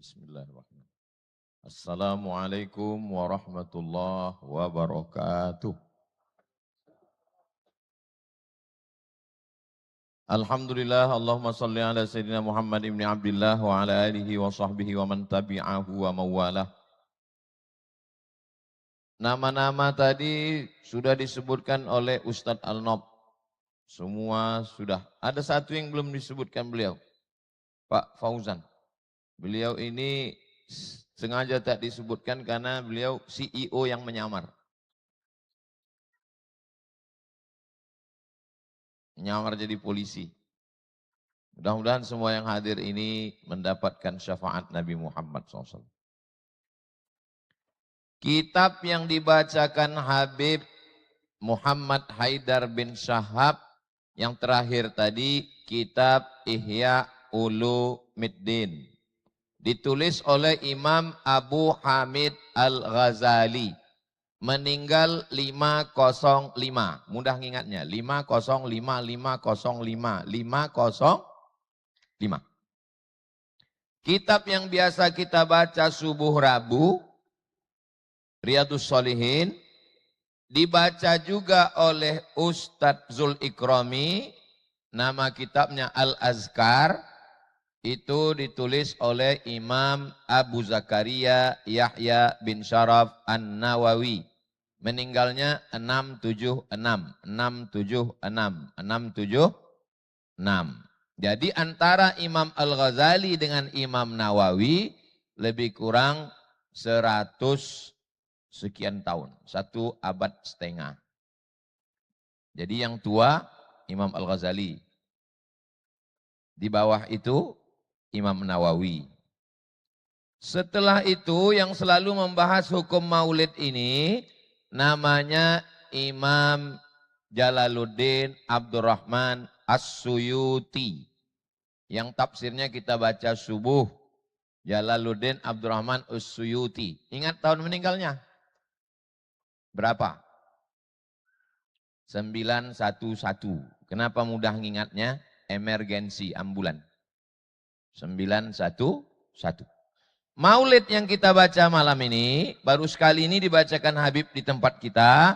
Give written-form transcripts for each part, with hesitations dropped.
Bismillahirrahmanirrahim. Assalamualaikum warahmatullahi wabarakatuh. Alhamdulillah, Allahumma salli ala Sayyidina Muhammad ibn Abdullah wa ala alihi wa sahbihi wa man tabi'ahu wa mawalah. Nama-nama tadi sudah disebutkan oleh Ustadz Al-Nob. Semua sudah. Ada satu yang belum disebutkan beliau, Pak Fauzan. Beliau ini sengaja tak disebutkan karena beliau CEO yang menyamar. Menyamar jadi polisi. Mudah-mudahan semua yang hadir ini mendapatkan syafaat Nabi Muhammad SAW. Kitab yang dibacakan Habib Muhammad Haidar bin Syahab yang terakhir tadi, kitab Ihya Ulumuddin. Ditulis oleh Imam Abu Hamid Al-Ghazali. Meninggal 505. Mudah ngingatnya. 505. Kitab yang biasa kita baca subuh Rabu, Riyadhus Shalihin, dibaca juga oleh Ustadz Zul Ikrami. Nama kitabnya Al-Azkar. Itu ditulis oleh Imam Abu Zakaria Yahya bin Syaraf An-Nawawi. Meninggalnya 676. Jadi antara Imam Al-Ghazali dengan Imam Nawawi lebih kurang 100 sekian tahun. 1 abad setengah. Jadi yang tua Imam Al-Ghazali. Di bawah itu Imam Nawawi. Setelah itu yang selalu membahas hukum maulid ini namanya Imam Jalaluddin Abdurrahman As-Suyuti. Yang tafsirnya kita baca subuh. Jalaluddin Abdurrahman As-Suyuti. Ingat tahun meninggalnya? Berapa? 911. Kenapa mudah ngingatnya? Emergensi ambulan. 911. Maulid yang kita baca malam ini, baru sekali ini dibacakan Habib di tempat kita,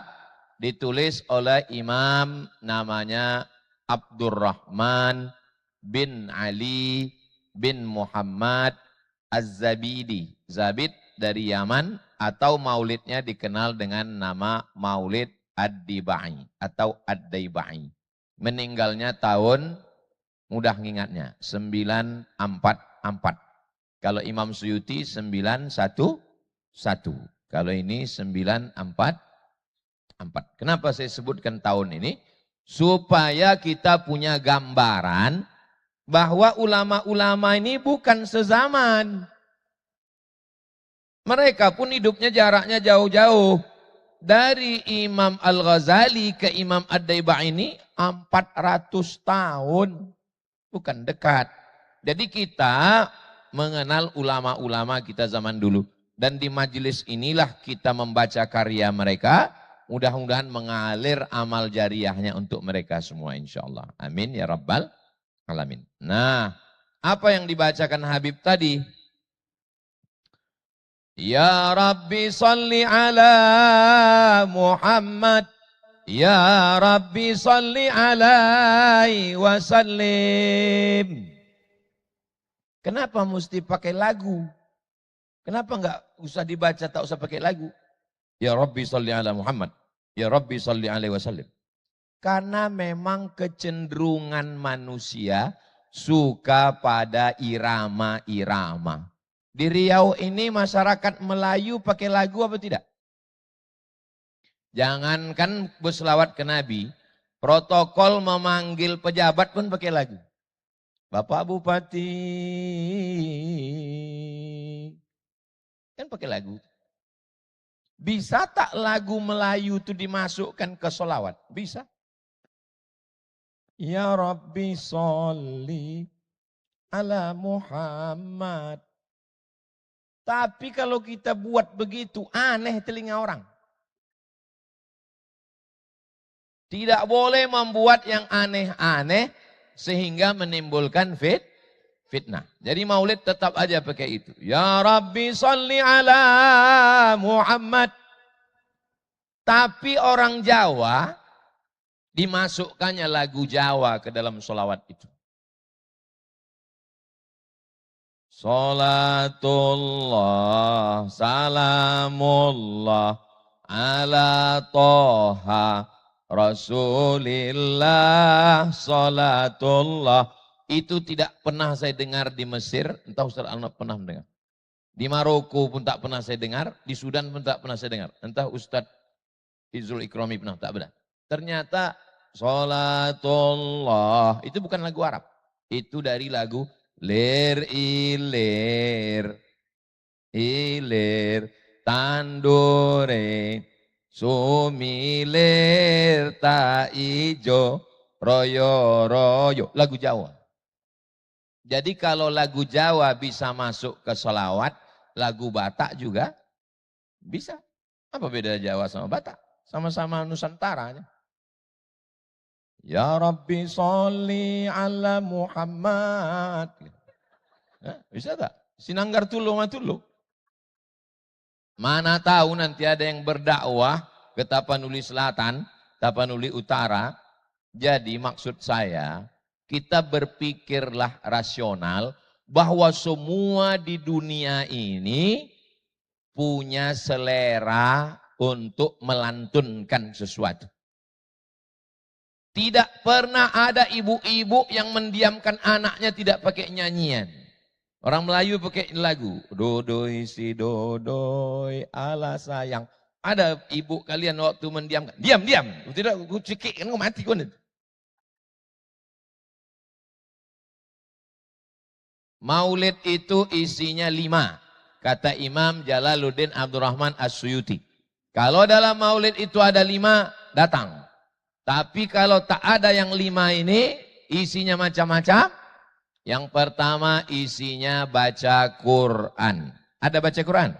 ditulis oleh imam namanya Abdurrahman bin Ali bin Muhammad Az-Zabidi. Zabid dari Yaman, atau maulidnya dikenal dengan nama Maulid Ad-Dibai atau Ad-Daibai. Meninggalnya tahun, mudah ngingatnya, 944. Kalau Imam Suyuti 911. Kalau ini 944. Kenapa saya sebutkan tahun ini? Supaya kita punya gambaran bahwa ulama-ulama ini bukan sezaman. Mereka pun hidupnya jaraknya jauh-jauh. Dari Imam Al-Ghazali ke Imam Ad-Daibai ini 400 tahun. Bukan dekat. Jadi kita mengenal ulama-ulama kita zaman dulu. Dan di majelis inilah kita membaca karya mereka. Mudah-mudahan mengalir amal jariahnya untuk mereka semua insyaAllah. Amin ya Rabbal Alamin. Nah, apa yang dibacakan Habib tadi? Ya Rabbi salli ala Muhammad. Ya Rabbi salli alaihi wasallim. Kenapa mesti pakai lagu? Kenapa enggak usah dibaca, tak usah pakai lagu? Ya Rabbi salli ala Muhammad. Ya Rabbi salli alaihi wasallim. Karena memang kecenderungan manusia suka pada irama-irama. Di Riau ini masyarakat Melayu pakai lagu apa tidak? Jangankan berselawat ke Nabi, protokol memanggil pejabat pun pakai lagu. Bapak Bupati, kan pakai lagu. Bisa tak lagu Melayu itu dimasukkan ke sholawat? Bisa. Ya Rabbi sholli ala Muhammad. Tapi kalau kita buat begitu, aneh telinga orang. Tidak boleh membuat yang aneh-aneh sehingga menimbulkan fitnah. Jadi maulid tetap aja pakai itu. Ya Rabbi salli ala Muhammad. Tapi orang Jawa dimasukkannya lagu Jawa ke dalam sholawat itu. Salatullah, salamullah, ala toha, Rasulillah, salatullah. Itu tidak pernah saya dengar di Mesir, entah Ustaz Al-Naf pernah mendengar. Di Maroko pun tak pernah saya dengar, di Sudan pun tak pernah saya dengar. Entah Ustaz Izul Ikrami pernah, tak benar. Ternyata salatullah, itu bukan lagu Arab. Itu dari lagu lir ilir, ilir tandure, sumilir tak ijo, royo royo. Lagu Jawa. Jadi kalau lagu Jawa bisa masuk ke sholawat, lagu Batak juga bisa. Apa beda Jawa sama Batak? Sama-sama Nusantara. Ya Rabbi sholli ala Muhammad. Bisa tak? Sinanggar Tulu Matulu. Mana tahu nanti ada yang berdakwah ke Tapanuli Selatan, Tapanuli Utara. Jadi maksud saya, kita berpikirlah rasional bahwa semua di dunia ini punya selera untuk melantunkan sesuatu. Tidak pernah ada ibu-ibu yang mendiamkan anaknya tidak pakai nyanyian. Orang Melayu pakai lagu. Dodoi si dodoi ala sayang. Ada ibu kalian waktu mendiamkan. Diam, diam. Tidak, aku cekik, aku mati. Maulid itu isinya 5. Kata Imam Jalaluddin Abdurrahman As-Suyuti. Kalau dalam maulid itu ada 5, datang. Tapi kalau tak ada yang 5 ini, isinya macam-macam. Yang pertama isinya baca Quran. Ada baca Quran?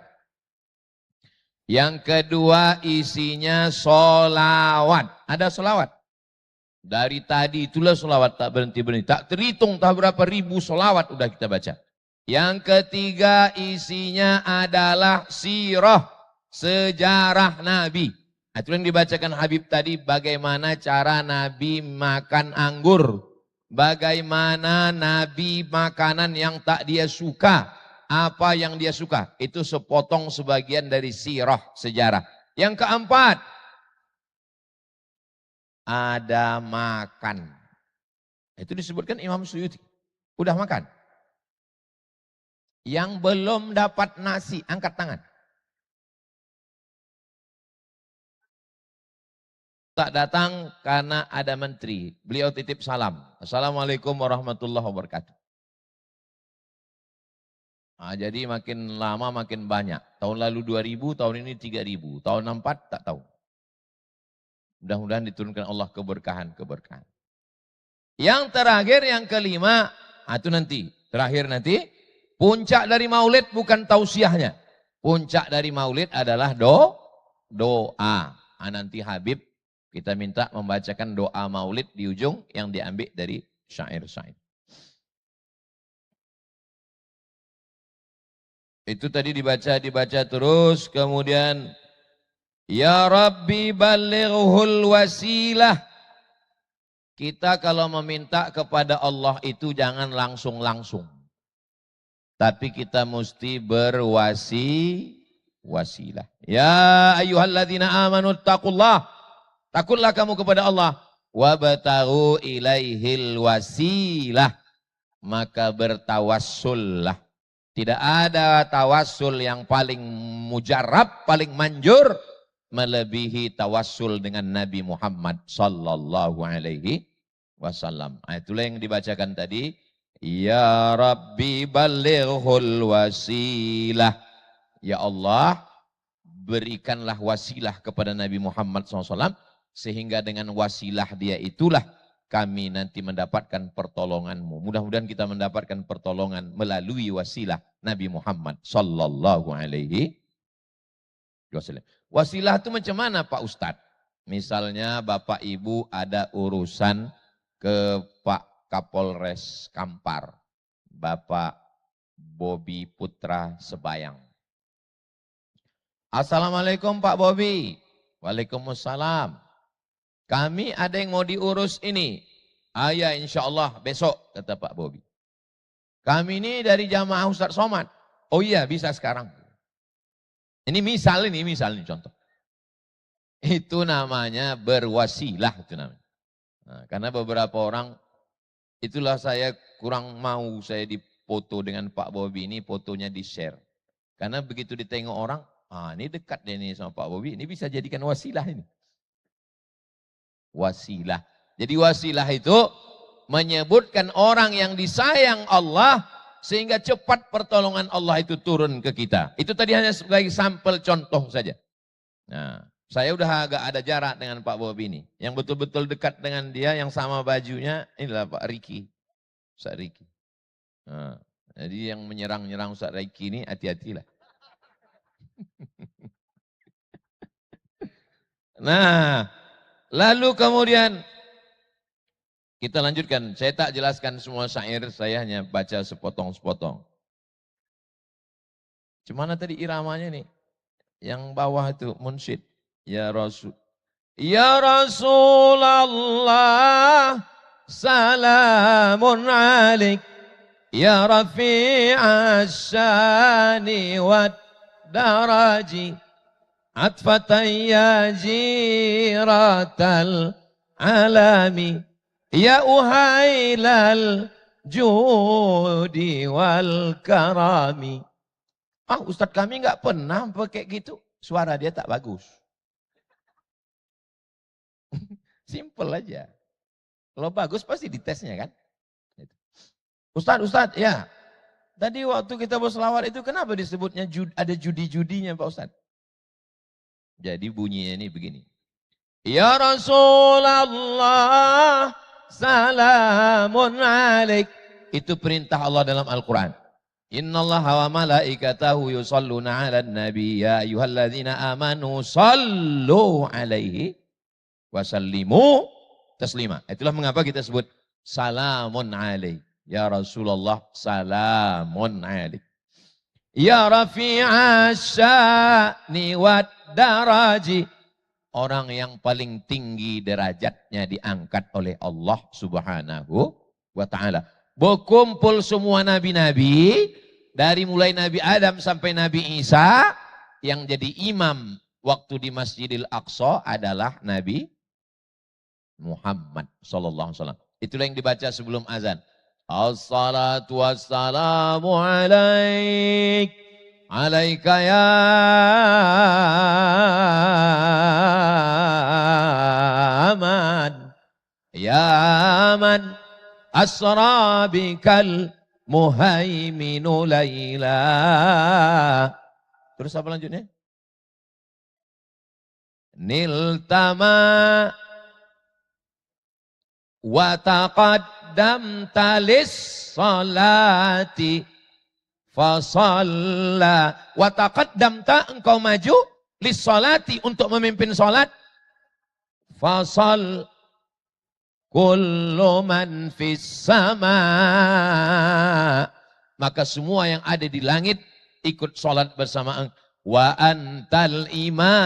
Yang kedua isinya sholawat. Ada sholawat? Dari tadi itulah sholawat tak berhenti-berhenti. Tak terhitung tak berapa ribu sholawat udah kita baca. Yang ketiga isinya adalah sirah, sejarah Nabi. Itu yang dibacakan Habib tadi, bagaimana cara Nabi makan anggur. Bagaimana Nabi makanan yang tak dia suka. Apa yang dia suka. Itu sepotong sebagian dari sirah, sejarah. Yang keempat, ada makan. Itu disebutkan Imam Suyuti. Udah makan. Yang belum dapat nasi, angkat tangan. Tak datang karena ada menteri. Beliau titip salam. Assalamualaikum warahmatullahi wabarakatuh. Nah, jadi makin lama makin banyak. Tahun lalu 2000, tahun ini 3000. Tahun 64 tak tahu. Mudah-mudahan diturunkan Allah keberkahan-keberkahan. Yang terakhir, yang kelima, itu nanti. Terakhir nanti, puncak dari maulid bukan tausiahnya. Puncak dari maulid adalah doa. Nanti Habib kita minta membacakan doa maulid di ujung yang diambil dari syair-syair. Itu tadi dibaca terus, kemudian Ya Rabbi balighul wasilah. Kita kalau meminta kepada Allah itu jangan langsung-langsung. Tapi kita mesti wasilah. Ya ayyuhalladzina amanu taqullah. Takutlah kamu kepada Allah. Wabtaghu ilaihil wasilah. Maka bertawassullah. Tidak ada tawassul yang paling mujarab, paling manjur. Melebihi tawassul dengan Nabi Muhammad sallallahu alaihi wasallam. Itulah yang dibacakan tadi. Ya Rabbi balighul wasilah. Ya Allah, berikanlah wasilah kepada Nabi Muhammad SAW. Sehingga dengan wasilah dia itulah kami nanti mendapatkan pertolonganmu. Mudah-mudahan kita mendapatkan pertolongan melalui wasilah Nabi Muhammad sallallahu alaihi wasallam. Wasilah itu macam mana Pak Ustadz? Misalnya Bapak Ibu ada urusan ke Pak Kapolres Kampar. Bapak Bobi Putra Sebayang. Assalamualaikum Pak Bobi. Waalaikumsalam. Kami ada yang mau diurus ini. Ya insya Allah besok, kata Pak Bobi. Kami ini dari jamaah Ustadz Somad. Oh iya bisa sekarang. Ini misal contoh. Itu namanya berwasilah itu namanya. Nah, karena beberapa orang, itulah saya kurang mau saya dipoto dengan Pak Bobi ini, fotonya di-share. Karena begitu ditengok orang, ini dekat deh ini sama Pak Bobi, ini bisa jadikan wasilah ini. Wasilah. Jadi wasilah itu menyebutkan orang yang disayang Allah sehingga cepat pertolongan Allah itu turun ke kita. Itu tadi hanya sebagai sampel contoh saja. Nah, saya udah agak ada jarak dengan Pak Bobi ini. Yang betul-betul dekat dengan dia, yang sama bajunya, inilah Pak Riki. Ustaz Riki. Nah, jadi yang menyerang-nyerang Ustaz Riki ini hati-hatilah. Nah, lalu kemudian kita lanjutkan. Saya tak jelaskan semua syair, saya hanya baca sepotong-sepotong. Gimana tadi iramanya nih? Yang bawah itu munsyid. Ya Rasul. Ya Rasulullah, salamun alaik. Ya rafi'as syani wad daraji. Atfatan ya jiratal alami. Ya uhailal judi wal karami. Ustadz kami enggak pernah pakai gitu. Suara dia tak bagus. Simple aja. Kalau bagus pasti ditesnya kan. Ustadz, ya. Tadi waktu kita berselawat itu kenapa disebutnya ada judi-judinya Pak Ustadz? Jadi bunyinya ini begini. Ya Rasulullah, salamun alaik. Itu perintah Allah dalam Al-Quran. Innallaha wa malaikatahu yusalluna ala nabi ya ayyuhalladzina amanu sallu alaihi wasallimu taslima. Itulah mengapa kita sebut salamun alaik. Ya Rasulullah, salamun alaik. Ya rafi'as sya'ni wad daraji. Orang yang paling tinggi derajatnya diangkat oleh Allah Subhanahu wa ta'ala. Berkumpul semua nabi-nabi, dari mulai Nabi Adam sampai Nabi Isa, yang jadi imam waktu di Masjidil Aqsa adalah Nabi Muhammad sallallahu alaihi wasallam. Itulah yang dibaca sebelum azan. As-salatu wassalamu alaik, alaika ya man, ya man asra bikal muhaiminu layla. Terus apa lanjutnya? Niltama wa taqaddam talis salati fasalla. Wa taqaddam ta, engkau maju lis salati, untuk memimpin salat. Fasal kullu man fis sama, maka semua yang ada di langit ikut salat bersamaan. Wa antal imam.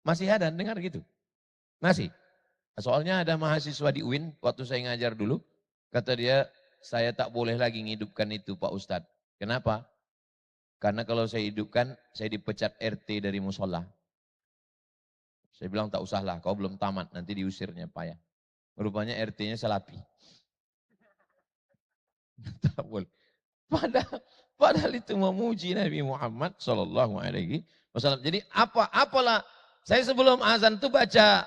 Masih ada dengar gitu? Masih. Soalnya ada mahasiswa di UIN waktu saya ngajar dulu, kata dia, saya tak boleh lagi ngidupkan itu Pak Ustadz. Kenapa? Karena kalau saya hidupkan, saya dipecat RT dari musola. Saya bilang tak usahlah, kau belum tamat, nanti diusirnya payah. Rupanya RT-nya Salafi. Tak boleh. Padahal itu memuji Nabi Muhammad sallallahu alaihi wasallam. Jadi apalah saya sebelum azan itu baca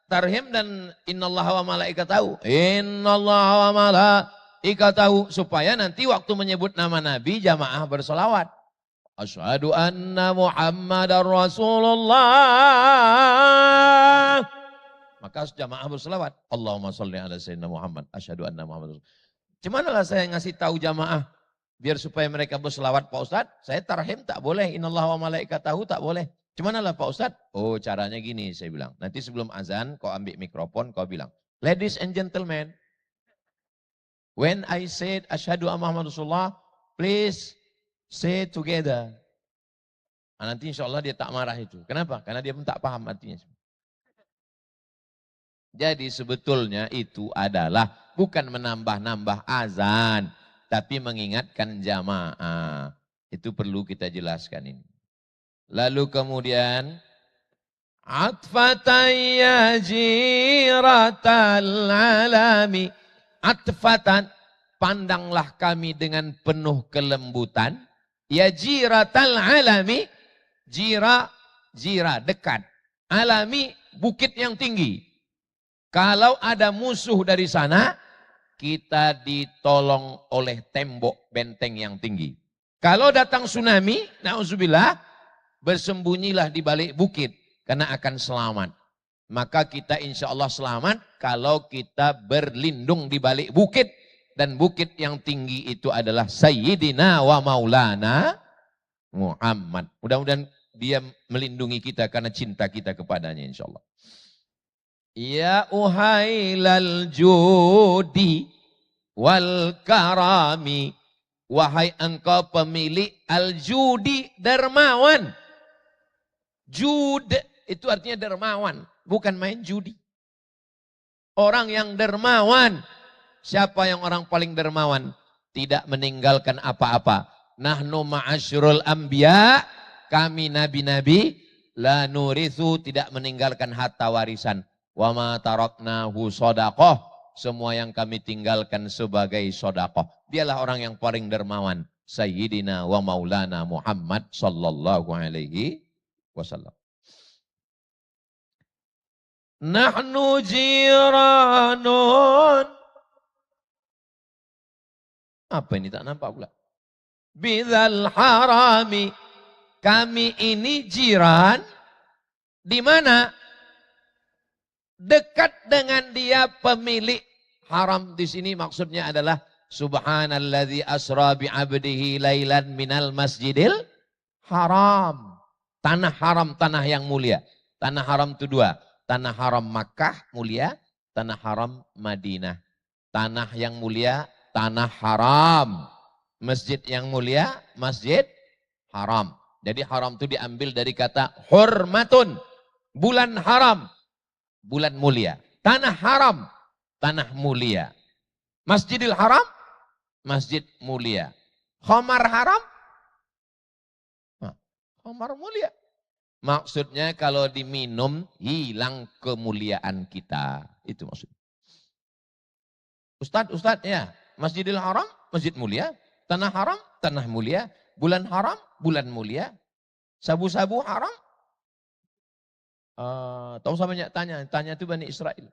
tarhim dan innallaha wa malaikatahu. Innallaha wa malaikatahu, supaya nanti waktu menyebut nama Nabi jamaah bersolawat. Asyhadu anna Muhammadar Rasulullah. Maka jamaah bersolawat. Allahumma sholli ala sayyidina Muhammad. Asyhadu anna Muhammadar Rasulullah. Gimana saya ngasih tahu jamaah biar supaya mereka berselawat Pak Ustadz? Saya tarhim tak boleh, innallaha wa malaikatahu tak boleh. Gimana lah Pak Ustadz? Oh caranya gini, saya bilang. Nanti sebelum azan kau ambil mikrofon, kau bilang, Ladies and gentlemen, when I said asyhadu anna Muhammad Rasulullah, please say together. Nah, nanti insya Allah dia tak marah itu. Kenapa? Karena dia pun tak paham artinya. Jadi sebetulnya itu adalah bukan menambah-nambah azan, tapi mengingatkan jamaah. Itu perlu kita jelaskan ini. Lalu kemudian, atfatan ya jiratal alami. Atfatan, pandanglah kami dengan penuh kelembutan. Ya jiratal alami, jira, dekat. Alami, bukit yang tinggi. Kalau ada musuh dari sana, kita ditolong oleh tembok benteng yang tinggi. Kalau datang tsunami, na'udzubillah, bersembunyilah di balik bukit, karena akan selamat. Maka kita insya Allah selamat kalau kita berlindung di balik bukit. Dan bukit yang tinggi itu adalah Sayyidina wa Maulana Muhammad. Mudah-mudahan dia melindungi kita karena cinta kita kepadanya insya Allah. Ya uhailal judi wal karami. Wahai engkau pemilik al-judi, dermawan. Jud itu artinya dermawan, bukan main judi. Orang yang dermawan. Siapa yang orang paling dermawan? Tidak meninggalkan apa-apa. Nahnu ma'asyrul anbiya, kami nabi-nabi, la nurithu, tidak meninggalkan harta warisan. Wa ma taraknahu shadaqah, semua yang kami tinggalkan sebagai shadaqah. Dialah orang yang paling dermawan, Sayyidina wa Maulana Muhammad sallallahu alaihi wasallam. Nahnu jiranun. Apa ini tak nampak pula? Bidzal harami, kami ini jiran di mana? Dekat dengan dia pemilik haram. Di sini maksudnya adalah subhanalladzi asra bi 'abdihi lailan minal masjidil haram. Tanah haram, tanah yang mulia. Tanah haram itu dua. Tanah haram Makkah mulia, tanah haram Madinah. Tanah yang mulia, tanah haram. Masjid yang mulia, masjid haram. Jadi haram itu diambil dari kata hurmatun, bulan haram. Bulan mulia. Tanah haram, tanah mulia. Masjidil haram, masjid mulia. Khamar haram, khamar mulia. Maksudnya kalau diminum, hilang kemuliaan kita. Itu maksudnya. Ustadz ya, Masjidil haram, masjid mulia. Tanah haram, tanah mulia. Bulan haram, bulan mulia. Sabu-sabu haram. Tahu sama banyak tanya itu Bani Israel.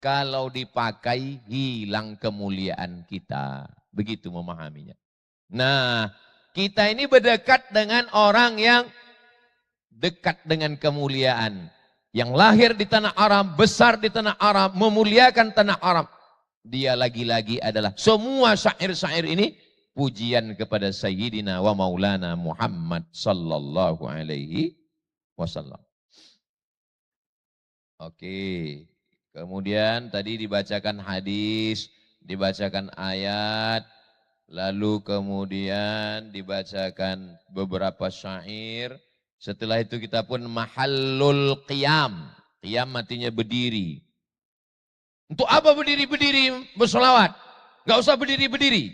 Kalau dipakai hilang kemuliaan kita. Begitu memahaminya. Nah, kita ini berdekat dengan orang yang dekat dengan kemuliaan. Yang lahir di tanah Arab, besar di tanah Arab, memuliakan tanah Arab. Dia lagi-lagi adalah semua syair-syair ini pujian kepada Sayyidina wa Maulana Muhammad sallallahu alaihi wasallam. Oke, kemudian tadi dibacakan hadis, dibacakan ayat, lalu kemudian dibacakan beberapa syair. Setelah itu kita pun mahallul qiyam. Qiyam artinya berdiri. Untuk apa berdiri-berdiri bersolawat? Gak usah berdiri-berdiri.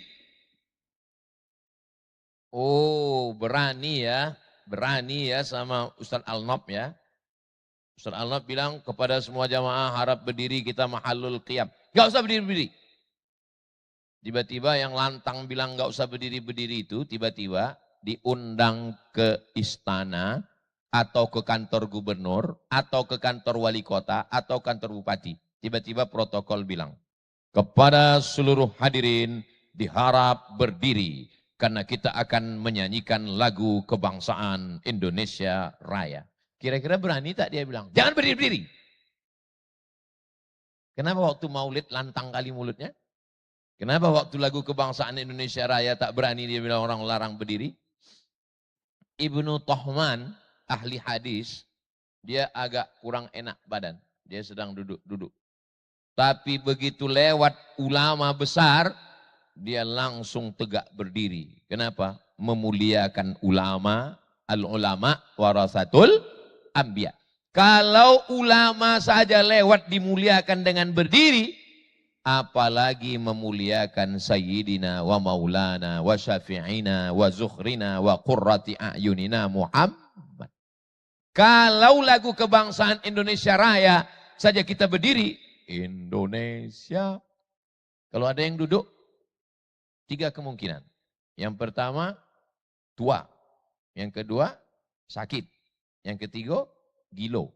Oh, berani ya sama Ustaz Al-Nob ya. Ustaz Al-Nob bilang kepada semua jamaah harap berdiri, kita mahallul qiyam. Gak usah berdiri-berdiri. Tiba-tiba yang lantang bilang gak usah berdiri-berdiri itu tiba-tiba diundang ke istana atau ke kantor gubernur atau ke kantor wali kota atau kantor bupati. Tiba-tiba protokol bilang kepada seluruh hadirin diharap berdiri karena kita akan menyanyikan lagu kebangsaan Indonesia Raya. Kira-kira berani tak dia bilang? Jangan berdiri-berdiri. Kenapa waktu maulid lantang kali mulutnya? Kenapa waktu lagu kebangsaan Indonesia Raya tak berani dia bilang orang larang berdiri? Ibnu Tohman, ahli hadis, dia agak kurang enak badan. Dia sedang duduk-duduk. Tapi begitu lewat ulama besar, dia langsung tegak berdiri. Kenapa? Memuliakan ulama, al-ulama warasatul anbiya. Kalau ulama saja lewat dimuliakan dengan berdiri, apalagi memuliakan Sayyidina wa Maulana wa Syafi'ina wa Zukhrina wa Qurrati a'yunina Muhammad. Kalau lagu kebangsaan Indonesia Raya saja kita berdiri, Indonesia. Kalau ada yang duduk, 3 kemungkinan. Yang pertama, tua. Yang kedua, sakit. Yang ketiga, gilo.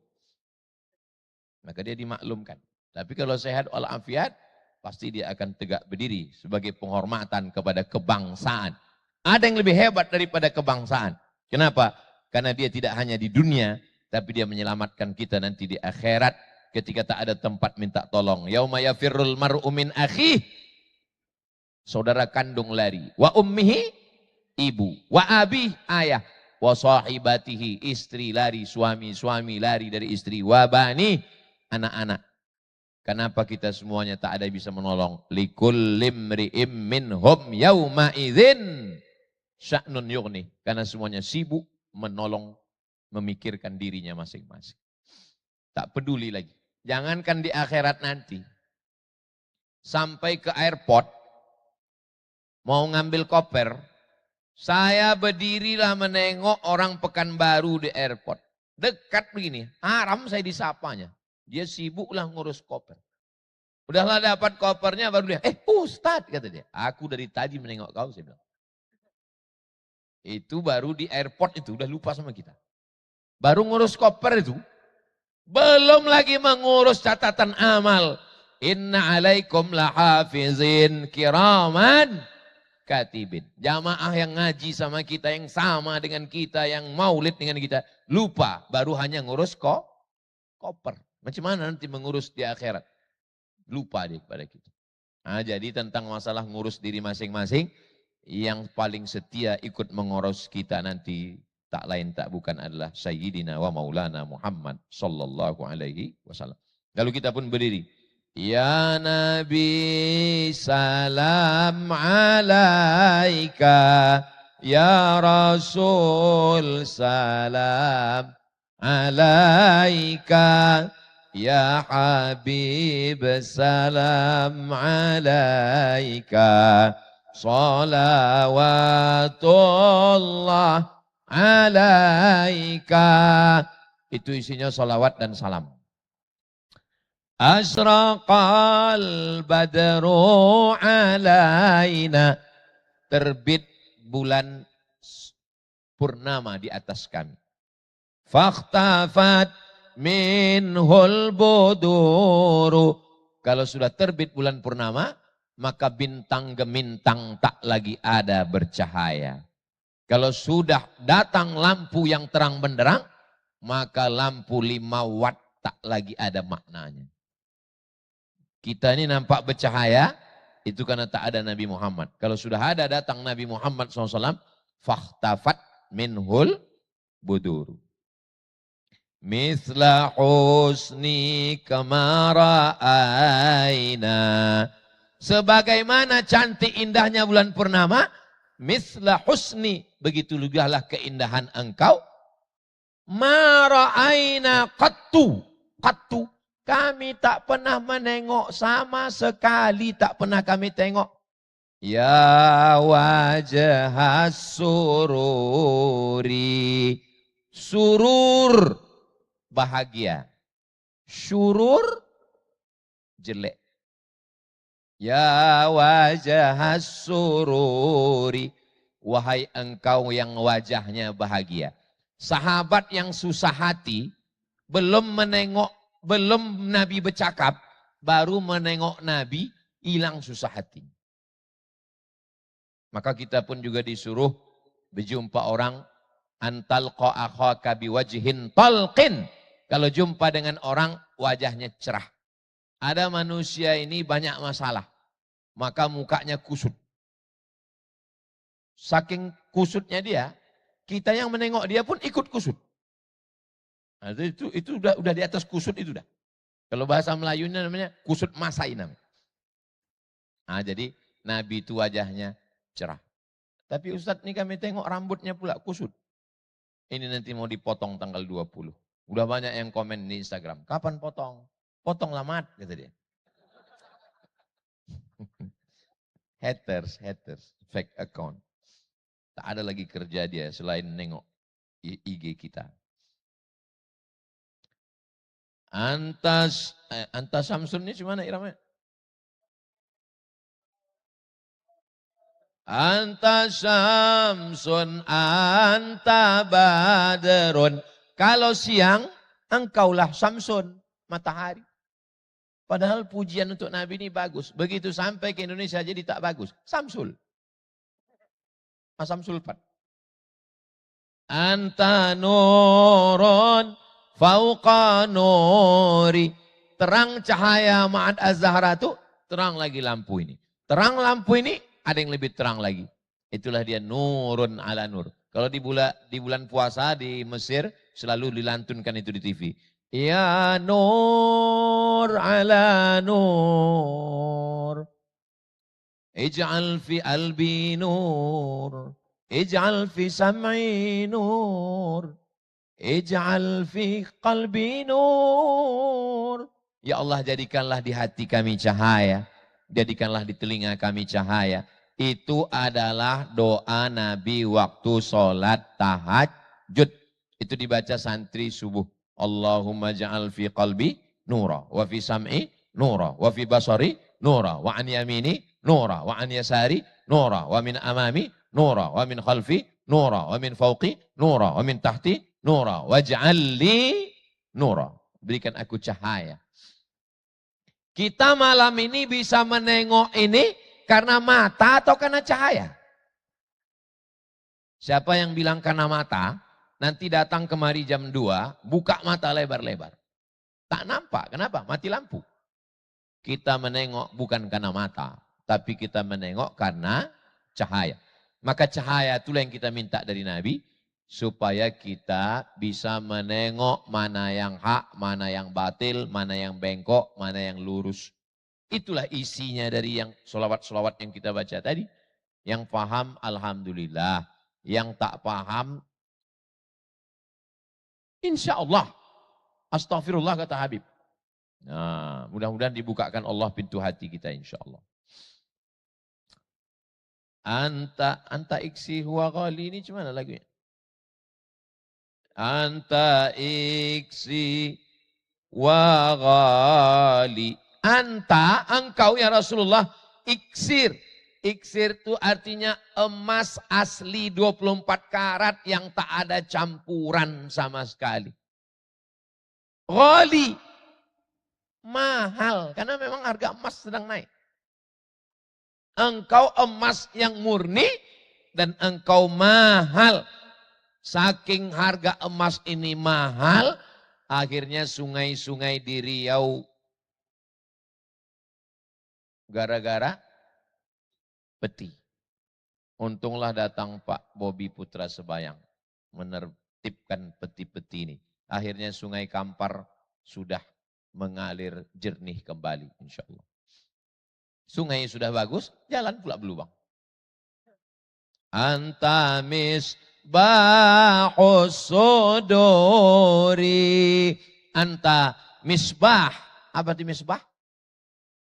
Maka dia dimaklumkan. Tapi kalau sehat walafiat, pasti dia akan tegak berdiri sebagai penghormatan kepada kebangsaan. Ada yang lebih hebat daripada kebangsaan. Kenapa? Karena dia tidak hanya di dunia, tapi dia menyelamatkan kita nanti di akhirat ketika tak ada tempat minta tolong. Yauma yafirrul mar'u min akhih. Saudara kandung lari. Wa ummihi, ibu. Wa abih, ayah. Wa sahibatihi, istri lari. Suami lari dari istri. Wa bani, anak-anak. Kenapa kita semuanya tak ada bisa menolong? Likullim ri'im minhum yauma idzin sya'nun yughni. Karena semuanya sibuk menolong, memikirkan dirinya masing-masing. Tak peduli lagi. Jangankan di akhirat nanti. Sampai ke airport, mau ngambil koper, saya berdirilah menengok orang Pekanbaru di airport. Dekat begini, haram saya disapanya. Dia sibuklah ngurus koper. Udahlah dapat kopernya baru dia, Ustadz kata dia. Aku dari tadi menengok kau, saya bilang. Itu baru di airport itu, udah lupa sama kita. Baru ngurus koper itu, belum lagi mengurus catatan amal. Inna alaikum lahafizin kiraman katibin. Jamaah yang ngaji sama kita, yang sama dengan kita, yang maulid dengan kita. Lupa, baru hanya ngurus koper. Macam mana nanti mengurus di akhirat? Lupa dia kepada kita. Nah, jadi tentang masalah ngurus diri masing-masing, yang paling setia ikut mengurus kita nanti tak lain tak bukan adalah Sayyidina wa Maulana Muhammad sallallahu alaihi wasallam. Lalu kita pun berdiri. Ya Nabi salam alaika, ya Rasul salam alaika, ya Habib salam alaika, salawatullah alaika. Itu isinya salawat dan salam. Asraqal badru alaina. Terbit bulan purnama di atas kami. Fakhtafat minhul buduru. Kalau sudah terbit bulan purnama, maka bintang gemintang tak lagi ada bercahaya. Kalau sudah datang lampu yang terang benderang, maka lampu 5 watt tak lagi ada maknanya. Kita ini nampak bercahaya, itu karena tak ada Nabi Muhammad. Kalau sudah ada datang Nabi Muhammad SAW, fakhtafat minhul buduru. Mithla husni kama aina. Sebagaimana cantik indahnya bulan purnama, mithla husni, begitu jugalah keindahan engkau. Ma ra'aina qattu. Qattu. Kami tak pernah menengok sama sekali, tak pernah kami tengok. Ya wajah sururi. Surur, bahagia. Syurur, jelek. Ya wajah sururi. Wahai engkau yang wajahnya bahagia. Sahabat yang susah hati, belum Nabi bercakap, baru menengok Nabi, hilang susah hati. Maka kita pun juga disuruh berjumpa orang, antalqa akhaka biwajhin talqin. Kalau jumpa dengan orang, wajahnya cerah. Ada manusia ini banyak masalah, maka mukanya kusut. Saking kusutnya dia, kita yang menengok dia pun ikut kusut. Nah, itu udah di atas kusut itu dah. Kalau bahasa Melayunya namanya kusut masai namanya. Nah, jadi Nabi itu wajahnya cerah. Tapi Ustadz nih kami tengok rambutnya pula kusut. Ini nanti mau dipotong tanggal 20. Udah banyak yang komen di Instagram. Kapan potong? Potong lamat, kata dia. Haters, fake account. Tak ada lagi kerja dia selain nengok IG kita. Anta Samsun ini gimana iramanya? Anta Samsun, anta Badrun. Kalau siang, engkaulah Samsun, matahari. Padahal pujian untuk Nabi ini bagus. Begitu sampai ke Indonesia jadi tak bagus. Samsul. Samsul 4. Anta nurun fauqa nuri. Terang cahaya Ma'ad Az-Zahra itu terang lagi lampu ini. Terang lampu ini ada yang lebih terang lagi. Itulah dia nurun ala nur. Kalau di bulan puasa di Mesir selalu dilantunkan itu di TV. Ya nur ala nur. Ij'al fi albi nur. Ij'al fi sam'i nur. Ij'al fi qalbi nur. Ya Allah, jadikanlah di hati kami cahaya. Jadikanlah di telinga kami cahaya. Itu adalah doa Nabi waktu sholat tahajud. Itu dibaca santri subuh. Allahumma ja'al fi qalbi nura. Wa fi sam'i nura. Wa fi basari nura. Wa an yamini nura. Wa an yasari nura. Wa min amami nura. Wa min khalfi nura. Wa min fauqi nura. Wa min tahti nura. Waj'al li nura. Berikan aku cahaya. Kita malam ini bisa menengok ini karena mata atau karena cahaya? Siapa yang bilang karena mata, nanti datang kemari jam 2, buka mata lebar-lebar. Tak nampak, kenapa? Mati lampu. Kita menengok bukan karena mata, tapi kita menengok karena cahaya. Maka cahaya itulah yang kita minta dari Nabi, supaya kita bisa menengok mana yang hak, mana yang batil, mana yang bengkok, mana yang lurus. Itulah isinya dari yang solawat-solawat yang kita baca tadi. Yang paham, alhamdulillah. Yang tak paham, insya Allah. Astagfirullah kata Habib. Nah, mudah-mudahan dibukakan Allah pintu hati kita insya Allah. Anta iksi huwa ghali ini gimana lagunya? Anta iksi wa ghali. Anta, engkau ya Rasulullah, iksir. Iksir itu artinya emas asli 24 karat yang tak ada campuran sama sekali. Ghali, mahal, karena memang harga emas sedang naik. Engkau emas yang murni dan engkau mahal. Saking harga emas ini mahal, akhirnya sungai-sungai di Riau gara-gara peti. Untunglah datang Pak Bobi Putra Sebayang menertibkan peti-peti ini. Akhirnya sungai Kampar sudah mengalir jernih kembali insya Allah. Sungai sudah bagus, jalan pula berlubang. Anta misbahus suduri. Anta misbah. Apa itu misbah?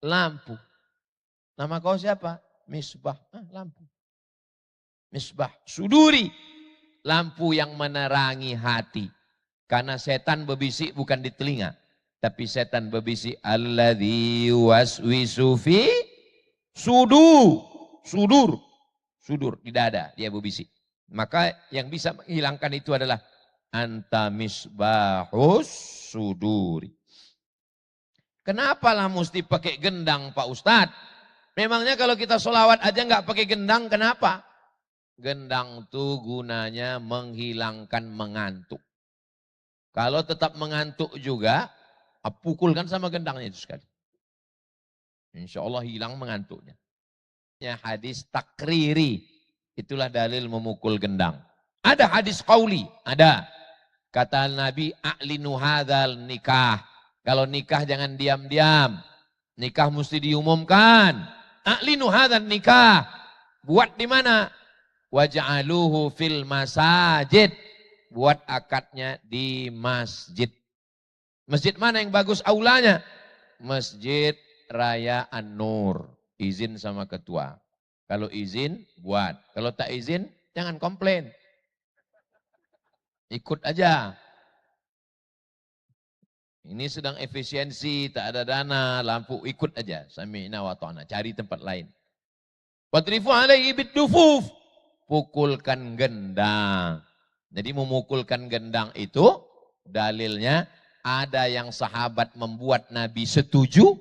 Lampu. Nama kau siapa? Misbah. Lampu. Misbah suduri. Lampu yang menerangi hati. Karena setan berbisik bukan di telinga. Tapi setan berbisik. Alladzi waswisu fi sudur. Sudur di dada dia berbisik. Maka yang bisa menghilangkan itu adalah anta misbahus suduri. Kenapa lah mesti pakai gendang Pak Ustadz? Memangnya kalau kita sholawat aja nggak pakai gendang, kenapa? Gendang itu gunanya menghilangkan mengantuk. Kalau tetap mengantuk juga, pukulkan sama gendangnya itu sekali. Insya Allah hilang mengantuknya. Hadis takriri, itulah dalil memukul gendang. Ada hadis qauli, ada. Kata Nabi, a'linu hadzal nikah. Kalau nikah jangan diam-diam. Nikah mesti diumumkan. A'linu hadzal nikah. Buat di mana? Waj'aluhu fil masajid. Buat akadnya di masjid. Masjid mana yang bagus aulanya? Masjid Raya An-Nur. Izin sama ketua. Kalau izin, buat. Kalau tak izin, jangan komplain. Ikut aja. Ini sedang efisiensi, tak ada dana, lampu, ikut aja. Sami'na wa ta'na, cari tempat lain. Wadrifu alaihi bid-dufuf. Pukulkan gendang. Jadi memukulkan gendang itu dalilnya ada yang sahabat membuat Nabi setuju.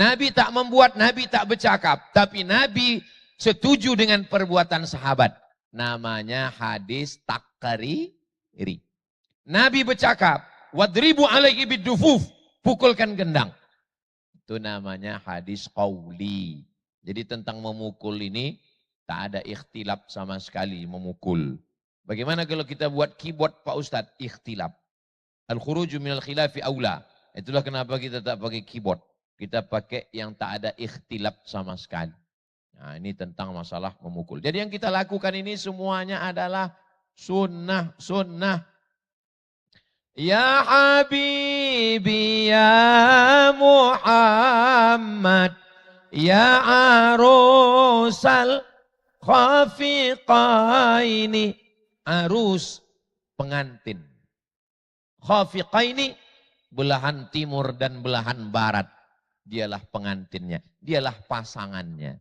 Nabi tak membuat, Nabi tak bercakap. Tapi Nabi setuju dengan perbuatan sahabat. Namanya hadis takriri. Nabi bercakap. Wadribu alaihi bid-dufuf. Pukulkan gendang. Itu namanya hadis qauli. Jadi tentang memukul ini tak ada ikhtilaf sama sekali memukul. Bagaimana kalau kita buat keyboard Pak Ustadz? Ikhtilaf. Al-khuruju minal khilafi aula. Itulah kenapa kita tak pakai keyboard. Kita pakai yang tak ada ikhtilaf sama sekali. Nah ini tentang masalah memukul. Jadi yang kita lakukan ini semuanya adalah sunnah. Ya Habibi ya Muhammad ya arusal khafiqaini. Arus pengantin. Khafiqaini belahan timur dan belahan barat. Dialah pengantinnya, dialah pasangannya.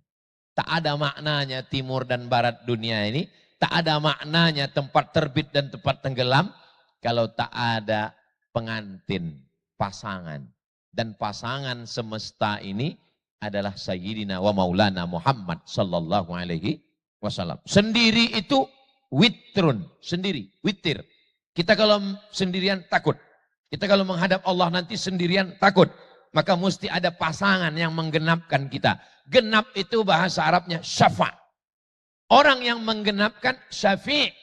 Tak ada maknanya timur dan barat dunia ini, tak ada maknanya tempat terbit dan tempat tenggelam kalau tak ada pengantin, pasangan. Dan pasangan semesta ini adalah Sayyidina wa Maulana Muhammad sallallahu alaihi wasallam. Sendiri itu witrun, sendiri, witir. Kita kalau sendirian takut. Kita kalau menghadap Allah nanti sendirian takut. Maka mesti ada pasangan yang menggenapkan kita. Genap itu bahasa Arabnya syafa'. Orang yang menggenapkan syafi'.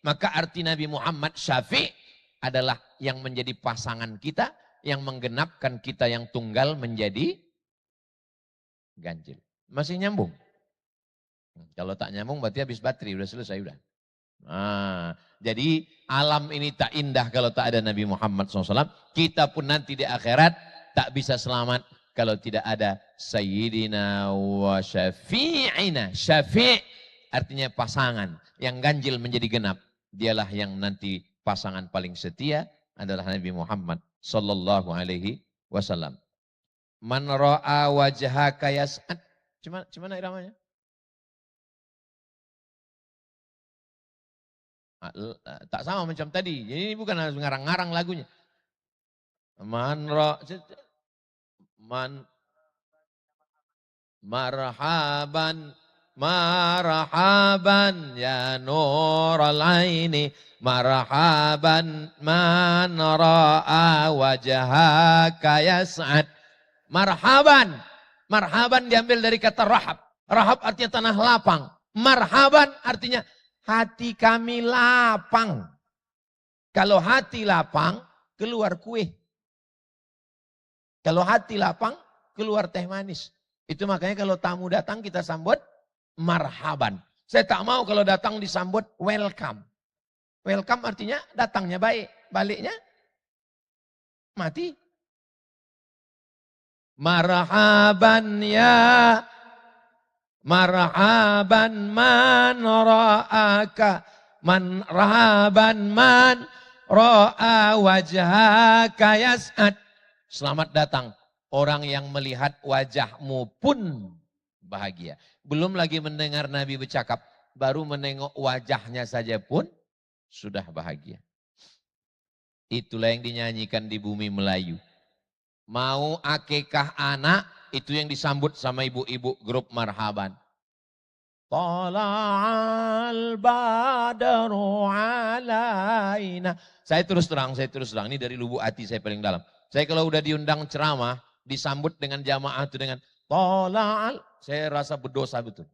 Maka arti Nabi Muhammad syafi' adalah yang menjadi pasangan kita, yang menggenapkan kita yang tunggal menjadi ganjil. Masih nyambung? Kalau tak nyambung berarti habis baterai, udah selesai udah. Nah, jadi alam ini tak indah kalau tak ada Nabi Muhammad SAW. Kita pun nanti di akhirat tak bisa selamat kalau tidak ada Sayyidina wa Syafi'ina. Syafi' artinya pasangan. Yang ganjil menjadi genap. Dialah yang nanti pasangan paling setia adalah Nabi Muhammad sallallahu alaihi wasallam. Man ra'a wajhaka yas'ad. Cuma iramanya? Tak sama macam tadi. Jadi ini bukan harus ngarang-ngarang lagunya. Man marhaban ya nural aini. Marhaban man ra'a wajhaka yas'ad. Marhaban. Marhaban diambil dari kata rahab. Rahab artinya tanah lapang. Marhaban artinya hati kami lapang. Kalau hati lapang, keluar kue. Kalau hati lapang, keluar teh manis. Itu makanya kalau tamu datang kita sambut marhaban. Saya tak mau kalau datang disambut welcome. Welcome artinya datangnya baik, baliknya mati. Marhaban ya, marhaban man ra'aka, marhaban man ra'a wajhaka yas'ad. Selamat datang orang yang melihat wajahmu pun bahagia. Belum lagi mendengar Nabi bercakap, baru menengok wajahnya saja pun sudah bahagia. Itulah yang dinyanyikan di bumi Melayu. Mau akikah anak, itu yang disambut sama ibu-ibu grup marhaban. Tala'al badru alaina. Saya terus terang. Ini dari lubuk hati saya paling dalam. Saya kalau udah diundang ceramah, disambut dengan jamaah itu dengan tala'al, saya rasa berdosa betul.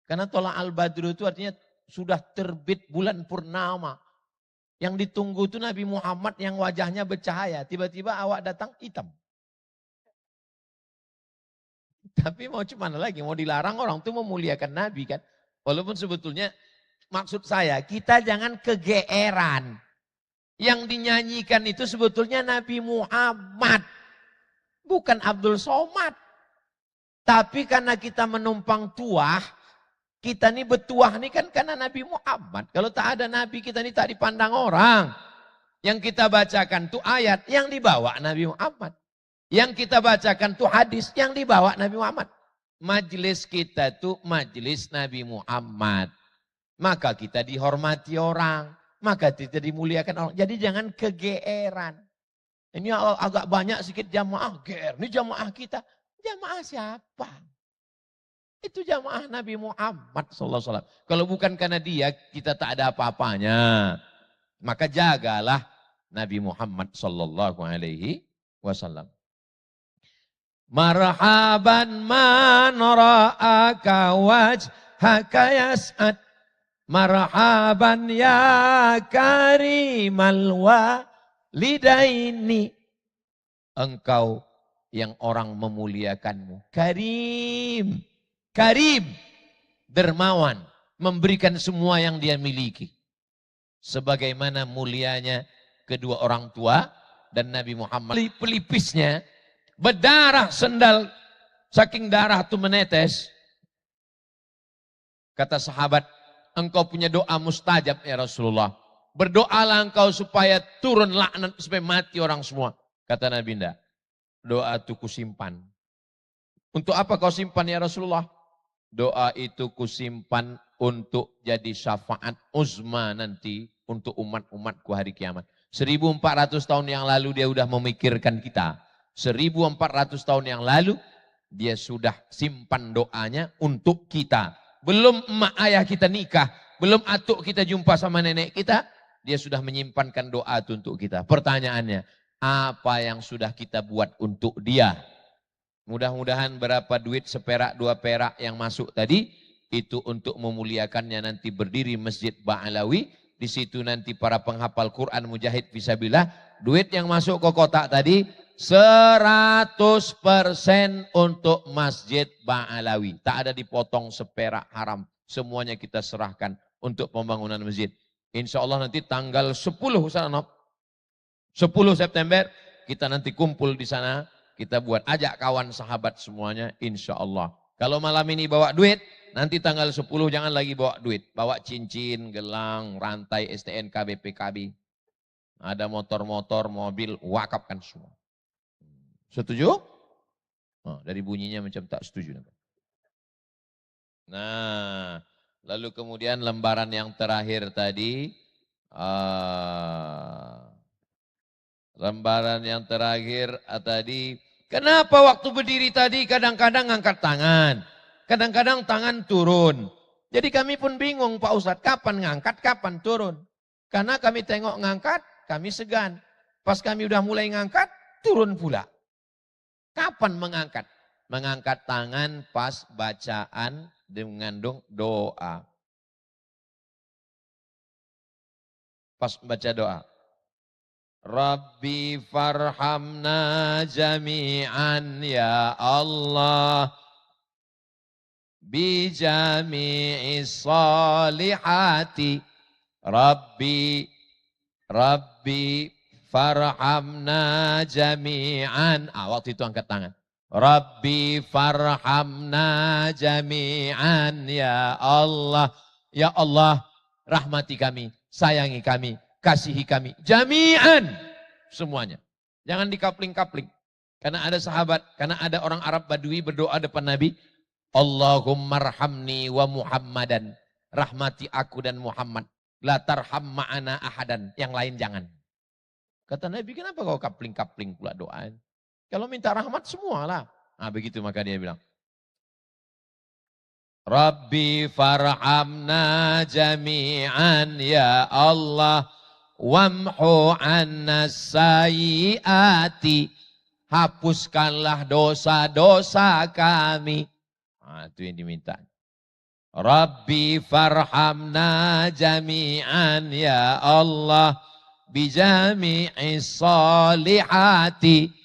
Karena tala'al badru itu artinya sudah terbit bulan purnama. Yang ditunggu itu Nabi Muhammad yang wajahnya bercahaya. Tiba-tiba awak datang hitam. Tapi mau cuman lagi, mau dilarang orang tuh memuliakan Nabi kan. Walaupun sebetulnya maksud saya, kita jangan kegeeran. Yang dinyanyikan itu sebetulnya Nabi Muhammad. Bukan Abdul Somad. Tapi karena kita menumpang tuah, kita nih betuah nih kan karena Nabi Muhammad. Kalau tak ada Nabi kita nih tak dipandang orang. Yang kita bacakan tuh ayat yang dibawa Nabi Muhammad. Yang kita bacakan tuh hadis yang dibawa Nabi Muhammad. Majelis kita tuh majelis Nabi Muhammad. Maka kita dihormati orang. Maka kita dimuliakan orang. Jadi jangan kegeeran. Ini agak banyak sedikit jamaah geer. Ini jamaah kita. Jamaah siapa? Itu jamaah Nabi Muhammad SAW. Kalau bukan karena dia, kita tak ada apa-apanya. Maka jagalah Nabi Muhammad SAW. Marhaban man ra'aka wajhaka yas'ad. Marhaban ya karimal walidaini. Engkau yang orang memuliakanmu. Karim. Karim. Dermawan. Memberikan semua yang dia miliki. Sebagaimana mulianya kedua orang tua dan Nabi Muhammad. Pelipisnya berdarah sendal. Saking darah itu menetes. Kata sahabat, engkau punya doa mustajab ya Rasulullah. Berdoalah engkau supaya turun laknat, supaya mati orang semua. Kata Nabi, enggak. Doa itu kusimpan. Untuk apa kau simpan ya Rasulullah? Doa itu kusimpan untuk jadi syafaat uzma nanti untuk umat-umatku hari kiamat. 1400 tahun yang lalu dia sudah memikirkan kita. 1400 tahun yang lalu dia sudah simpan doanya untuk kita. Belum emak ayah kita nikah, belum atuk kita jumpa sama nenek kita, dia sudah menyimpankan doa itu untuk kita. Pertanyaannya, apa yang sudah kita buat untuk dia? Mudah-mudahan berapa duit, seperak, 2 perak yang masuk tadi, itu untuk memuliakannya nanti berdiri Masjid Ba'alawi. Di situ nanti para penghafal Quran mujahid fisabilillah, duit yang masuk ke kotak tadi 100% untuk Masjid Ba'alawi. Tak ada dipotong seperak haram. Semuanya kita serahkan untuk pembangunan masjid. Insya Allah nanti tanggal 10 sana, 10 September kita nanti kumpul di sana. Kita buat, ajak kawan sahabat semuanya insya Allah. Kalau malam ini bawa duit, nanti tanggal 10 jangan lagi bawa duit. Bawa cincin, gelang, rantai, STNK, BPKB. Ada motor-motor, mobil, wakafkan semua. Setuju? Oh, dari bunyinya macam tak setuju. Nah, lalu kemudian lembaran yang terakhir tadi. Lembaran yang terakhir tadi. Kenapa waktu berdiri tadi kadang-kadang ngangkat tangan. Kadang-kadang tangan turun. Jadi kami pun bingung Pak Ustadz, kapan ngangkat, kapan turun. Karena kami tengok ngangkat, kami segan. Pas kami udah mulai ngangkat, turun pula. Kapan mengangkat? Mengangkat tangan pas bacaan mengandung doa. Pas baca doa. Rabbi farhamna jami'an ya Allah. Bijami'is salihati. Rabbi farhamna jami'an. Waktu itu angkat tangan. Rabbi farhamna jami'an ya Allah. Ya Allah, rahmati kami, sayangi kami, kasihi kami. Jami'an. Semuanya. Jangan dikapling-kapling. Karena ada sahabat, karena ada orang Arab Badui berdoa depan Nabi. Allahumma arhamni wa Muhammadan. Rahmati aku dan Muhammad. La tarham ma'ana ahadan. Yang lain jangan. Kata Nabi, kenapa kau kapling-kapling pula doa? Kalau minta rahmat semualah. Nah begitu maka dia bilang. Rabbi farhamna jami'an ya Allah. Wamhu anna sayyiati. Hapuskanlah dosa-dosa kami. Nah, itu yang diminta. Rabbi farhamna jami'an ya Allah. Bijami'is salihati.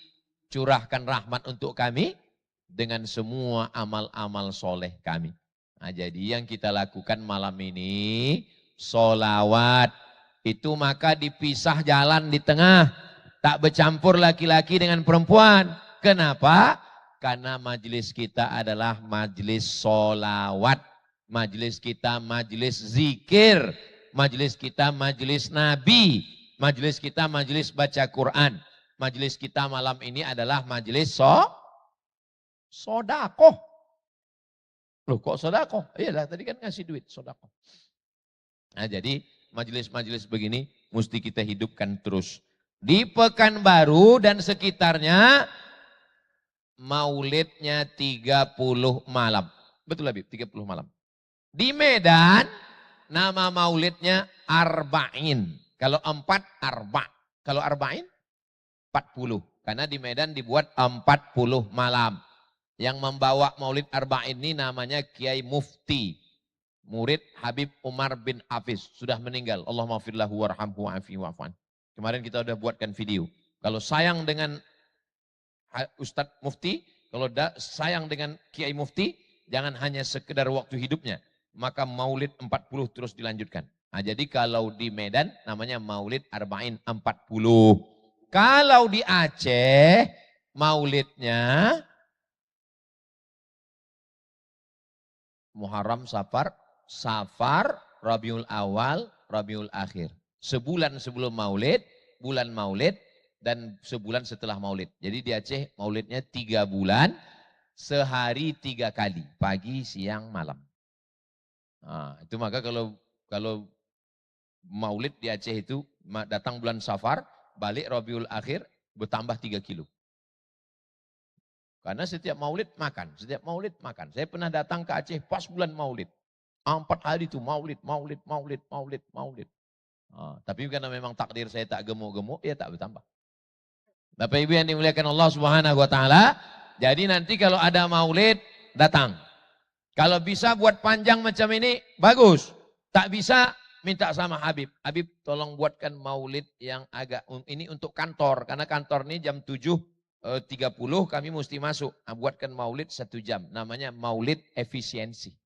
Curahkan rahmat untuk kami dengan semua amal-amal soleh kami. Nah, jadi yang kita lakukan malam ini, sholawat. Itu maka dipisah jalan di tengah. Tak bercampur laki-laki dengan perempuan. Kenapa? Karena majelis kita adalah majelis sholawat. Majelis kita majelis zikir. Majelis kita majelis nabi. Majelis kita majelis baca Quran. Majelis kita malam ini adalah majelis sodakoh. Loh kok sodakoh? Iyalah tadi kan ngasih duit sodakoh. Nah jadi majelis-majelis begini mesti kita hidupkan terus. Di Pekanbaru dan sekitarnya maulidnya 30 malam. Betul Habib, 30 malam. Di Medan nama maulidnya Arba'in. Kalau 4 Arba'. Kalau Arba'in 40. Karena di Medan dibuat 40 malam. Yang membawa maulid Arba'in ini namanya Kiai Mufti. Murid Habib Umar bin Hafiz. Sudah meninggal. Allahumma firlahu warhamhu wa'afi wa'afan. Kemarin kita sudah buatkan video. Kalau sayang dengan Ustadz Mufti, kalau sayang dengan Kiai Mufti, jangan hanya sekedar waktu hidupnya. Maka maulid 40 terus dilanjutkan. Nah, jadi kalau di Medan namanya maulid Arba'in 40. Kalau di Aceh maulidnya Muharram, Safar, Rabiul Awal, Rabiul Akhir. Sebulan sebelum maulid, bulan maulid, dan sebulan setelah maulid. Jadi di Aceh maulidnya 3 bulan, sehari 3 kali. Pagi, siang, malam. Nah, itu maka kalau maulid di Aceh itu datang bulan Safar, balik Rabiul Akhir, bertambah 3 kilo. Karena setiap maulid makan. Saya pernah datang ke Aceh pas bulan maulid. 4 hari itu maulid. Tapi karena memang takdir saya tak gemuk-gemuk, ya tak bertambah. Bapak Ibu yang dimuliakan Allah Subhanahu wa taala, jadi nanti kalau ada maulid datang. Kalau bisa buat panjang macam ini bagus. Tak bisa minta sama Habib. Habib tolong buatkan maulid yang agak ini untuk kantor, karena kantor ini jam 7:30 kami mesti masuk. Nah, buatkan maulid 1 jam. Namanya maulid efisiensi.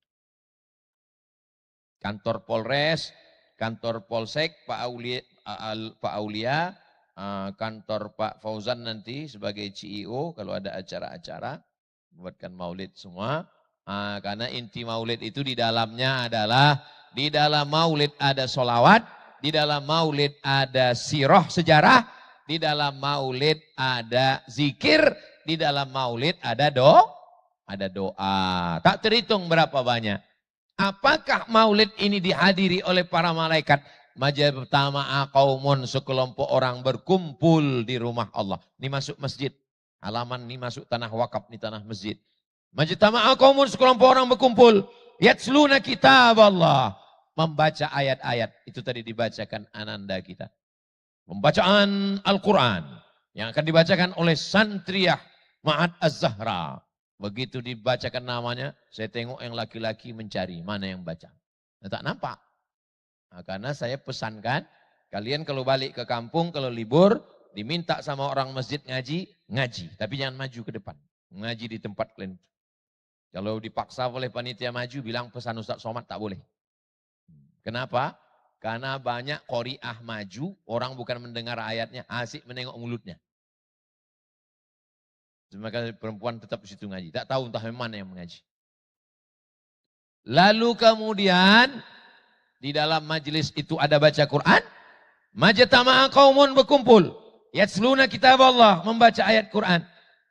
Kantor Polres, kantor Polsek, Pak Aulia, kantor Pak Fauzan nanti sebagai CEO kalau ada acara-acara. Buatkan maulid semua. Karena inti maulid itu di dalamnya adalah, di dalam maulid ada sholawat, di dalam maulid ada sirah sejarah, di dalam maulid ada zikir, di dalam maulid ada doa. Tak terhitung berapa banyak. Apakah maulid ini dihadiri oleh para malaikat? Majtama'a qaumun, sekelompok orang berkumpul di rumah Allah. Ini masuk masjid. Halaman ini masuk tanah wakaf, ini tanah masjid. Majtama'a qaumun, sekelompok orang berkumpul. Yatsluna kitab Allah. Membaca ayat-ayat. Itu tadi dibacakan ananda kita. Pembacaan Al-Quran yang akan dibacakan oleh Santriyah Ma'ad Az-Zahra. Begitu dibacakan namanya, saya tengok yang laki-laki mencari mana yang baca. Nah, tak nampak. Nah, karena saya pesankan, kalian kalau balik ke kampung, kalau libur, diminta sama orang masjid ngaji. Tapi jangan maju ke depan. Ngaji di tempat kalian. Kalau dipaksa oleh panitia maju, bilang pesan Ustaz Somad tak boleh. Kenapa? Karena banyak qori'ah maju, orang bukan mendengar ayatnya, asik menengok mulutnya. Maka perempuan tetap di situ ngaji. Tak tahu entah mana yang mengaji. Lalu kemudian di dalam majelis itu ada baca Quran. Majtama'a qaumun berkumpul. Yatsluna kitab Allah, membaca ayat Quran.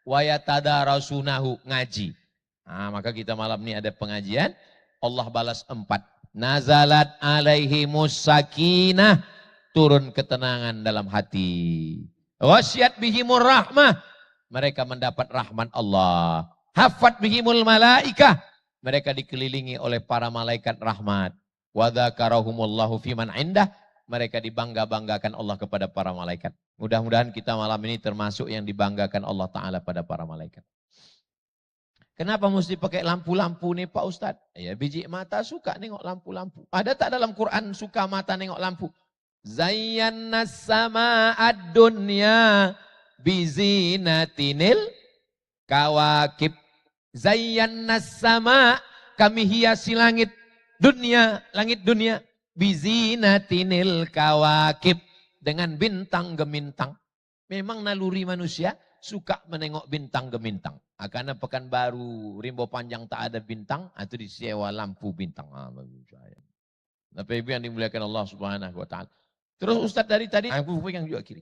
Wa yatadarasunahu, ngaji. Nah, maka kita malam ini ada pengajian. Allah balas 4. Nazalat alaihimus sakinah, turun ketenangan dalam hati. Wasyat bihimur rahmah, mereka mendapat rahmat Allah. Hafat bihimul malaikah, mereka dikelilingi oleh para malaikat rahmat. Wa dzakarahumullahu fiman indah, mereka dibangga-banggakan Allah kepada para malaikat. Mudah-mudahan kita malam ini termasuk yang dibanggakan Allah Ta'ala pada para malaikat. Kenapa mesti pakai lampu-lampu nih Pak Ustadz? Ya biji mata suka nengok lampu-lampu. Ada tak dalam Quran suka mata nengok lampu? Zayyannas sama'ad dunya bizinatinil kawakib. Zayyana sama, kami hiasi langit dunia bizinatinil kawakib, dengan bintang gemintang. Memang naluri manusia suka menengok bintang gemintang. Karena Pekanbaru, Rimbo Panjang tak ada bintang, itu disewa lampu bintang. Bapak Ibu yang dimuliakan Allah Subhanahu wa taala. Terus Ustaz dari tadi aku pegang juga kiri.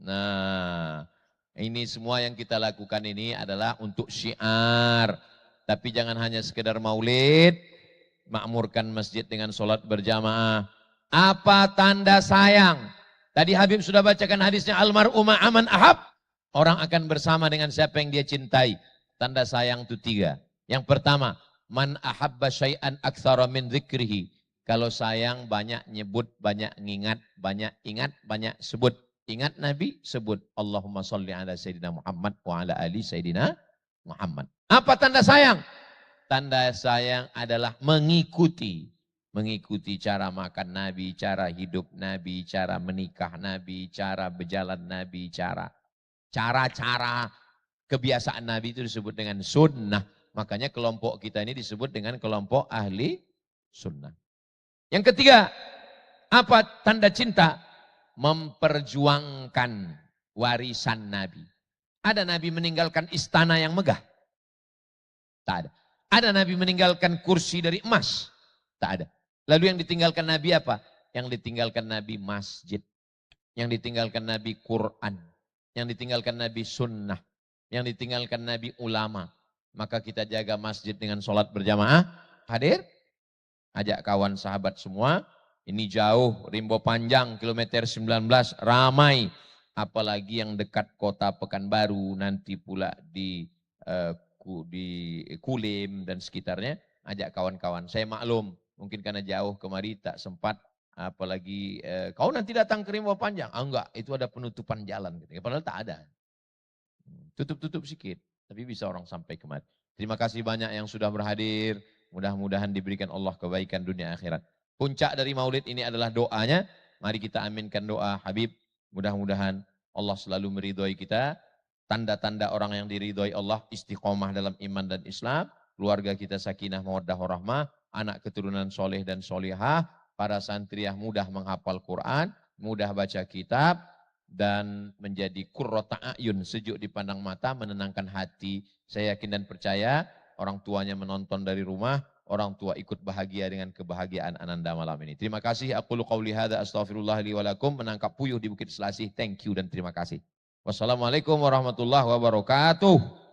Nah, ini semua yang kita lakukan ini adalah untuk syiar. Tapi jangan hanya sekedar maulid, makmurkan masjid dengan sholat berjamaah. Apa tanda sayang? Tadi Habib sudah bacakan hadisnya, almar'u ma'aman ahab. Orang akan bersama dengan siapa yang dia cintai. Tanda sayang itu 3. Yang pertama, man ahabba syai'an aktsara min dzikrihi. Kalau sayang banyak nyebut, banyak ngingat, banyak ingat, banyak sebut. Ingat Nabi, sebut Allahumma sholli ala Sayyidina Muhammad wa ala ali Sayyidina Muhammad. Apa tanda sayang? Tanda sayang adalah mengikuti. Mengikuti cara makan Nabi, cara hidup Nabi, cara menikah Nabi, cara berjalan Nabi, cara-cara kebiasaan Nabi itu disebut dengan sunnah. Makanya kelompok kita ini disebut dengan kelompok ahli sunnah. Yang ketiga, apa tanda cinta? Memperjuangkan warisan Nabi. Ada Nabi meninggalkan istana yang megah? Tak ada. Ada Nabi meninggalkan kursi dari emas? Tak ada. Lalu yang ditinggalkan Nabi apa? Yang ditinggalkan Nabi masjid. Yang ditinggalkan Nabi Quran. Yang ditinggalkan Nabi sunnah. Yang ditinggalkan Nabi ulama. Maka kita jaga masjid dengan sholat berjamaah. Hadir? Ajak kawan sahabat semua. Ini jauh, Rimbo Panjang, kilometer 19, ramai. Apalagi yang dekat kota Pekanbaru, nanti pula di Kulim dan sekitarnya. Ajak kawan-kawan. Saya maklum, mungkin karena jauh kemari tak sempat. Apalagi kau nanti datang ke Rimbo Panjang. Enggak, itu ada penutupan jalan. Padahal tak ada. Tutup-tutup sedikit, tapi bisa orang sampai kemari. Terima kasih banyak yang sudah berhadir. Mudah-mudahan diberikan Allah kebaikan dunia akhirat. Puncak dari maulid ini adalah doanya. Mari kita aminkan doa Habib. Mudah-mudahan Allah selalu meridhoi kita. Tanda-tanda orang yang diridhoi Allah, istiqomah dalam iman dan Islam. Keluarga kita sakinah, mawaddah, warahmah. Anak keturunan soleh dan solehah. Para santriah mudah menghafal Quran. Mudah baca kitab. Dan menjadi qurrata a'yun, sejuk dipandang mata, menenangkan hati. Saya yakin dan percaya orang tuanya menonton dari rumah. Orang tua ikut bahagia dengan kebahagiaan Ananda malam ini. Terima kasih. Aku qauli hadza astaghfirullah li wa lakum. Menangkap puyuh di Bukit Selasih. Thank you dan terima kasih. Wassalamualaikum warahmatullahi wabarakatuh.